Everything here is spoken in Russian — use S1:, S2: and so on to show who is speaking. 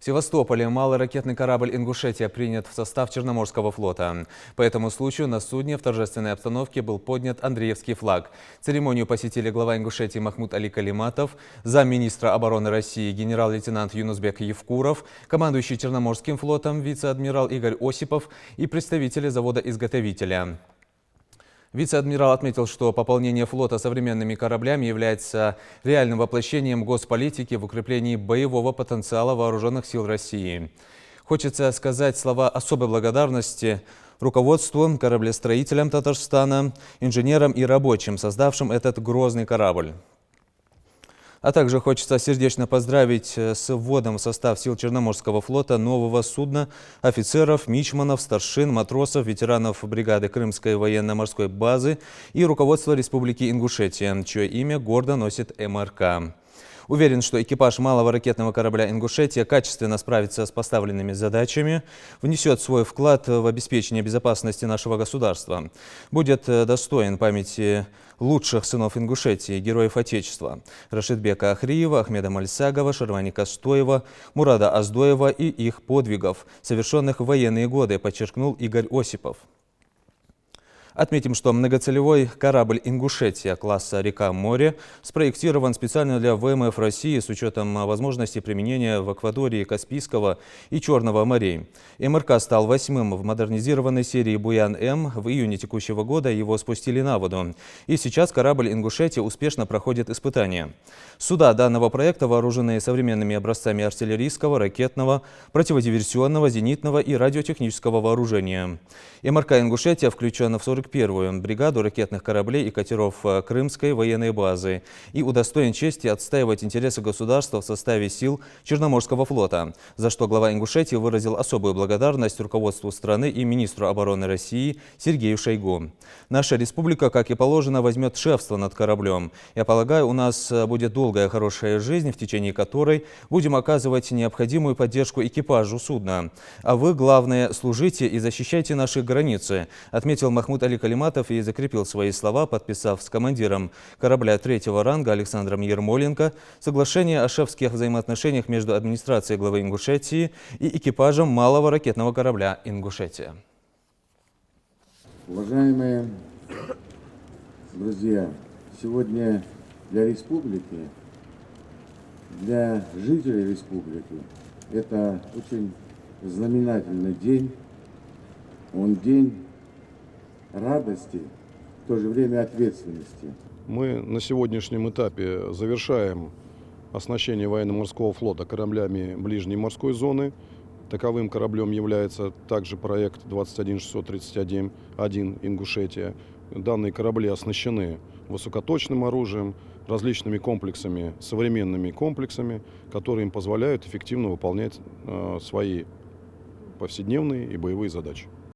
S1: В Севастополе малый ракетный корабль «Ингушетия» принят в состав Черноморского флота. По этому случаю на судне в торжественной обстановке был поднят Андреевский флаг. Церемонию посетили глава Ингушетии Махмуд Али Калиматов, замминистра обороны России генерал-лейтенант Юнусбек Евкуров, командующий Черноморским флотом вице-адмирал Игорь Осипов и представители завода-изготовителя. Вице-адмирал отметил, что пополнение флота современными кораблями является реальным воплощением госполитики в укреплении боевого потенциала вооруженных сил России. Хочется сказать слова особой благодарности руководству, кораблестроителям Татарстана, инженерам и рабочим, создавшим этот грозный корабль. А также хочется сердечно поздравить с вводом в состав сил Черноморского флота нового судна офицеров, мичманов, старшин, матросов, ветеранов бригады Крымской военно-морской базы и руководства Республики Ингушетия, чье имя гордо носит МРК. Уверен, что экипаж малого ракетного корабля «Ингушетия» качественно справится с поставленными задачами, внесет свой вклад в обеспечение безопасности нашего государства, будет достоин памяти лучших сынов Ингушетии, героев Отечества – Рашидбека Ахриева, Ахмеда Мальсагова, Шарваника Стоева, Мурада Аздоева и их подвигов, совершенных в военные годы, подчеркнул Игорь Осипов. Отметим, что многоцелевой корабль «Ингушетия» класса «Река-море» спроектирован специально для ВМФ России с учетом возможности применения в акватории Каспийского и Черного морей. МРК стал 8-м в модернизированной серии «Буян-М». В июне текущего года его спустили на воду. И сейчас корабль «Ингушетия» успешно проходит испытания. Суда данного проекта вооружены современными образцами артиллерийского, ракетного, противодиверсионного, зенитного и радиотехнического вооружения. МРК «Ингушетия» включена в 41-ю бригаду ракетных кораблей и катеров Крымской военной базы и удостоен чести отстаивать интересы государства в составе сил Черноморского флота, за что глава Ингушетии выразил особую благодарность руководству страны и министру обороны России Сергею Шойгу. Наша республика, как и положено, возьмет шефство над кораблем. Я полагаю, у нас будет долгая хорошая жизнь, в течение которой будем оказывать необходимую поддержку экипажу судна. А вы, главное, служите и защищайте наши границы, отметил Махмуд Али Калиматов и закрепил свои слова, подписав с командиром корабля 3-го ранга Александром Ермоленко соглашение о шефских взаимоотношениях между администрацией главы Ингушетии и экипажем малого ракетного корабля «Ингушетия».
S2: Уважаемые друзья, сегодня для республики, для жителей республики это очень знаменательный день. Он день радости, в то же время ответственности.
S3: Мы на сегодняшнем этапе завершаем оснащение военно-морского флота кораблями ближней морской зоны. Таковым кораблем является также проект 21631-1 «Ингушетия». Данные корабли оснащены высокоточным оружием, различными комплексами, современными комплексами, которые им позволяют эффективно выполнять свои повседневные и боевые задачи.